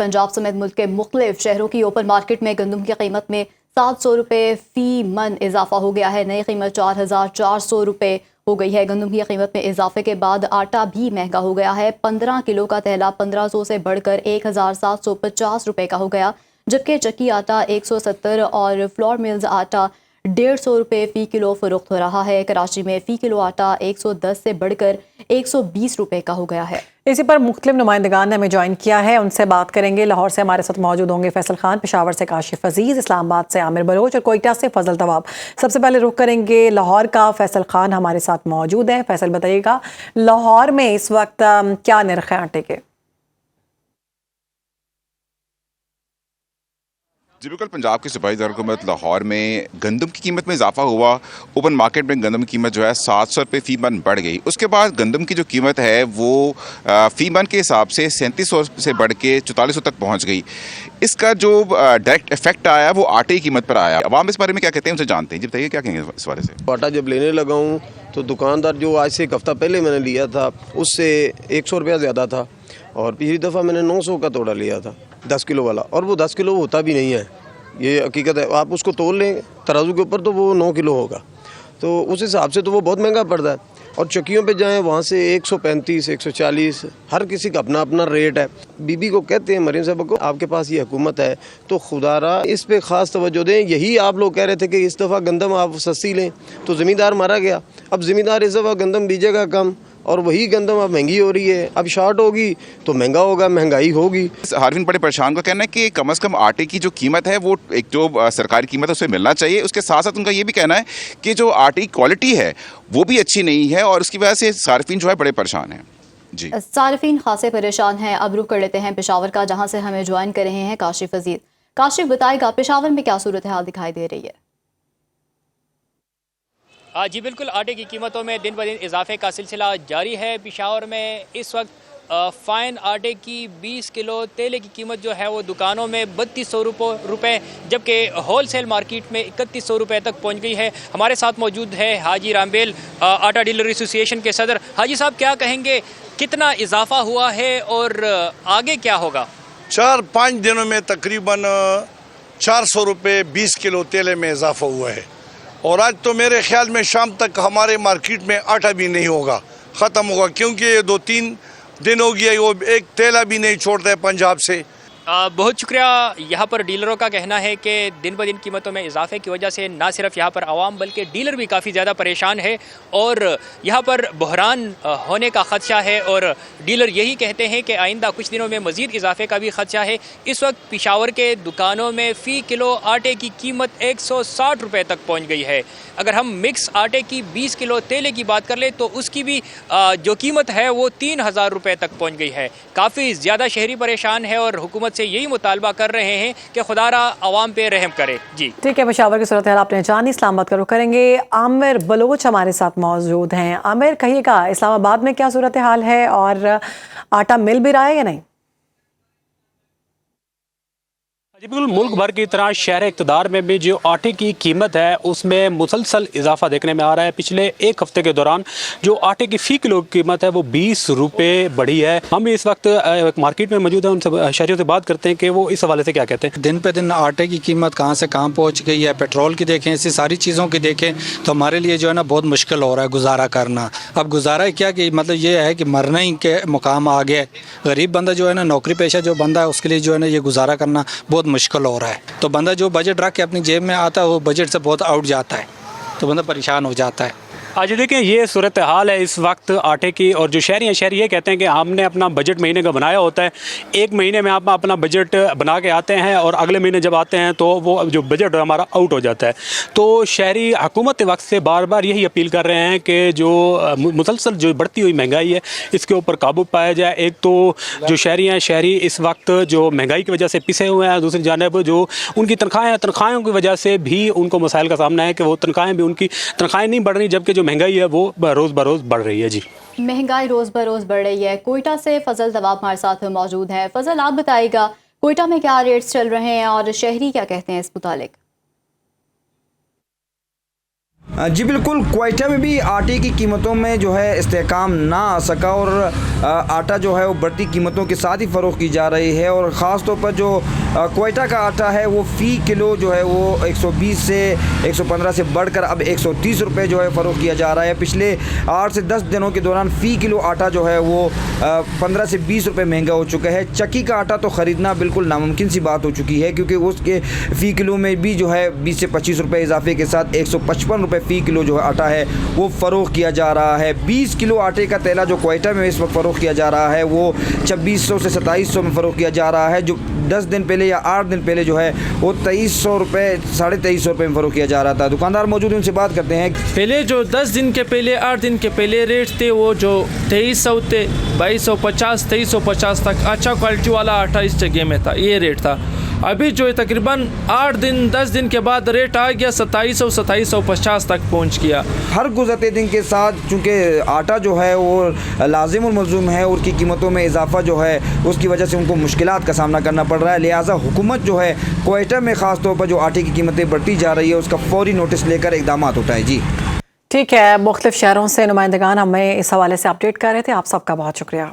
पंजाब समेत मुल्क के मुख्तलिफ शहरों की ओपन मार्केट में गंदम की कीमत में 700 रुपये फ़ी मन इजाफा हो गया है। नई कीमत 4,400 रुपये हो गई है। गंदम की कीमत में इजाफे के बाद आटा भी महंगा हो गया है। 15 किलो का थैला 1500 से बढ़कर 1,750 रुपये का हो गया, जबकि चक्की आटा 170 और फ्लोर मिल्स आटा 150 रुपये फ़ी किलो फरोख्त हो रहा है। कराची में फ़ी किलो आटा 110 से बढ़कर 120 रुपये का हो गया है। इसी पर मुख्तलिफ नुमाइंदगान ने हमें ज्वाइन किया है, उनसे बात करेंगे। लाहौर से हमारे साथ मौजूद होंगे फैसल खान, पेशावर से काशिफ अजीज, इस्लामाबाद से आमिर बलोच और कोयटा से फजल तवाब। सबसे पहले रुख करेंगे लाहौर का। फैसल खान हमारे साथ मौजूद है। फैसल बताइएगा, लाहौर में इस वक्त क्या निर्ख है आटे के? जी बिल्कुल, पंजाब की सूबाई दारकूमत लाहौर में गंदम की कीमत में इजाफा हुआ। ओपन मार्केट में गंदम की कीमत जो है 700 रुपये फ़ी मन बढ़ गई। उसके बाद गंदम की जो कीमत है वो फ़ी मन के हिसाब से 3700 से बढ़ के 4400 तक पहुंच गई। इसका जो डायरेक्ट इफेक्ट आया वो आटे की कीमत पर आया। अवाम इस बारे में क्या कहते हैं, उनसे जानते हैं। जी बताइए, क्या कहेंगे इस बारे से? आटा जब लेने लगा हूँ तो दुकानदार जो आज से एक हफ़्ता पहले मैंने लिया था उससे 100 रुपया ज़्यादा था, और पिछली दफ़ा मैंने 900 का तोड़ा लिया था 10 किलो वाला, और वो 10 किलो होता भी नहीं है। ये हकीकत है। आप उसको तोल लें तराजू के ऊपर तो वो 9 किलो होगा, तो उस हिसाब से तो वो बहुत महंगा पड़ता है। और चक्कियों पे जाएं वहाँ से 135, 140, हर किसी का अपना अपना रेट है। बीबी को कहते हैं, मरीम साहब को, आपके पास ये हुकूमत है तो खुदारा इस पे ख़ास तवज्जो दें। यही आप लोग कह रहे थे कि इस दफ़ा गंदम आप सस्ती लें, तो ज़मींदार मारा गया। अब ज़मींदार इस दफ़ा गंदम बीजेगा कम, और वही गंदम अब महंगी हो रही है। अब शॉर्ट होगी तो महंगा होगा, महंगाई होगी। हार्विन बड़े परेशान का कहना है कि कम से कम आटे की जो कीमत है वो एक जो सरकारी कीमत है उससे मिलना चाहिए। उसके साथ साथ उनका ये भी कहना है कि जो आटे की क्वालिटी है वो भी अच्छी नहीं है, और उसकी वजह से सार्फिन जो है बड़े परेशान हैं। जी, सार्फिन खासे परेशान हैं। अब रुख कर लेते हैं पेशावर का, जहाँ से हमें ज्वाइन कर रहे हैं काशिफ अजीज। काशिफ बताएगा, पेशावर में क्या सूरत हाल दिखाई दे रही है? जी बिल्कुल, आटे की कीमतों में दिन ब दिन इजाफे का सिलसिला जारी है। पेशावर में इस वक्त फ़ाइन आटे की 20 किलो तेले की कीमत जो है वो दुकानों में 3200 रुपये, जबकि होल सेल मार्केट में 3100 रुपये तक पहुंच गई है। हमारे साथ मौजूद है हाजी रामबेल, आटा डीलर एसोसिएशन के सदर। हाजी साहब, क्या कहेंगे, कितना इजाफा हुआ है और आगे क्या होगा? 4-5 दिनों में तकरीबन 400 रुपये 20 किलो तेले में इजाफा हुआ है, और आज तो मेरे ख्याल में शाम तक हमारे मार्केट में आटा भी नहीं होगा, ख़त्म होगा, क्योंकि ये 2-3 दिन हो गया वो एक तेला भी नहीं छोड़ता है पंजाब से। बहुत शुक्रिया। यहाँ पर डीलरों का कहना है कि दिन ब दिन कीमतों में इजाफे की वजह से ना सिर्फ यहाँ पर आवाम बल्कि डीलर भी काफ़ी ज़्यादा परेशान है, और यहाँ पर बहरान होने का ख़दशा है। और डीलर यही कहते हैं कि आइंदा कुछ दिनों में मज़ीद इजाफे का भी ख़दशा है। इस वक्त पेशावर के दुकानों में फ़ी किलो आटे की कीमत 160 रुपये तक पहुँच गई है। अगर हम मिक्स आटे की 20 किलो तेले की बात कर ले तो उसकी भी जो कीमत है वो 3000 रुपये तक पहुँच गई है। काफ़ी ज़्यादा शहरी परेशान है और हुकूमत से यही मुतालबा कर रहे हैं कि खुदारा अवाम पे रहम करे। जी ठीक है, पेशावर की सूरत हाल आपने जानी। इस्लामाबाद का रुख करेंगे। आमिर बलोच हमारे साथ मौजूद हैं। आमिर, कहिएगा, इस्लामाबाद में क्या सूरत हाल है और आटा मिल भी रहा है या नहीं? जी बिल्कुल, मुल्क भर की तरह शहर इक़्तिदार में भी जो आटे की कीमत है उसमें मुसलसल इजाफा देखने में आ रहा है। पिछले एक हफ्ते के दौरान जो आटे की फ़ी किलो की कीमत है वो 20 रुपये बढ़ी है। हम इस वक्त मार्केट में मौजूद हैं, उनसे शहरियों से बात करते हैं कि वो इस हवाले से क्या कहते हैं। दिन पे दिन आटे की कीमत कहाँ से कहाँ पहुँच गई है। पेट्रोल की देखें, ऐसी सारी चीज़ों की देखें तो हमारे लिए जो है ना बहुत मुश्किल हो रहा है गुजारा करना। अब गुजारा क्या कि मतलब ये है कि मरना ही के मुकाम आ गया। गरीब बंदा जो है ना, नौकरी पेशा जो बंदा है, उसके लिए जो है ना ये गुजारा करना बहुत मुश्किल हो रहा है। तो बंदा जो बजट रख के अपनी जेब में आता है वो बजट से बहुत आउट जाता है, तो बंदा परेशान हो जाता है। आज देखिए, ये सूरत हाल है इस वक्त आटे की। और जो शहरी ये कहते हैं कि हमने अपना बजट महीने का बनाया होता है, एक महीने में आप अपना बजट बना के आते हैं और अगले महीने जब आते हैं तो वो जो बजट हमारा आउट हो जाता है। तो शहरी हुकूमत वक्त से बार बार यही अपील कर रहे हैं कि जो मुसलसल जो बढ़ती हुई महंगाई है इसके ऊपर काबू पाया जाए। एक तो जो शहरी इस वक्त जो महंगाई की वजह से पिसे हुए हैं, दूसरी जानब जो उनकी तनख्वाहों की वजह से भी उनको मसाइल का सामना है कि वो उनकी तनख्वाहें नहीं बढ़ रही, जबकि जो महंगाई है वो रोज़ बरोज़ बढ़ रही है। जी, महंगाई रोज़ बरोज़ बढ़ रही है। कोयटा से फजल तवाब हमारे साथ मौजूद हैं। फजल, आप बताइएगा, कोयटा में क्या रेट्स चल रहे हैं और शहरी क्या कहते हैं इस मुतालिक? जी बिल्कुल, क्वेटा में भी आटे की कीमतों में जो है इस्तेहकाम ना आ सका और आटा जो है वो बढ़ती कीमतों के साथ ही फ़रोख्त की जा रही है। और ख़ास तौर पर जो क्वेटा का आटा है वो फ़ी किलो जो है वो 120 से 115 से बढ़कर अब 130 रुपये जो है फ़रोख्त किया जा रहा है। पिछले 8 से 10 दिनों के दौरान फ़ी किलो आटा जो है वो 15 से 20 रुपये महंगा हो चुका है। चक्की का आटा तो ख़रीदना बिल्कुल नामुमकिन सी बात हो चुकी है, क्योंकि उसके फ़ी किलो में भी जो है 20 से 25 रुपये इजाफे के साथ 155 रुपये फ़ी किलो जो है आटा है वो फ़रोख्त किया जा रहा है। 20 किलो आटे का तेला जो क्वेटा में इस वक्त फ़रोख्त किया जा रहा है वो 2600 से 2700 में फ़रोख्त किया जा रहा है, जो 10 दिन पहले या 8 दिन पहले जो है वो 2300 रुपये 2350 रुपये में फ़रोख्त किया जा रहा था। दुकानदार मौजूद हैं, उनसे बात करते हैं। पहले जो 10 दिन के पहले 8 दिन के पहले रेट थे वो जो 2300 थे, 2250 2350 तक अच्छा क्वालिटी वाला आटा इस जगह में था, ये रेट था। अभी जो है तकरीबन 8 दिन 10 दिन के बाद रेट आ गया 2700 2750 तक पहुंच गया। हर गुज़रते दिन के साथ चूँकि आटा जो है वो लाजिम और मलज़ूम है, उसकी कीमतों में इजाफा जो है उसकी वजह से उनको मुश्किलात का सामना करना पड़ रहा है। लिहाजा हुकूमत जो है क्वेटा में ख़ास तौर पर जो आटे की कीमतें बढ़ती जा रही है उसका फौरी नोटिस लेकर इक़दाम उठाए। जी ठीक है, मुख्तलिफ शहरों से नुमाइंदगान हमें इस हवाले से अपडेट कर रहे थे। आप सबका बहुत शुक्रिया।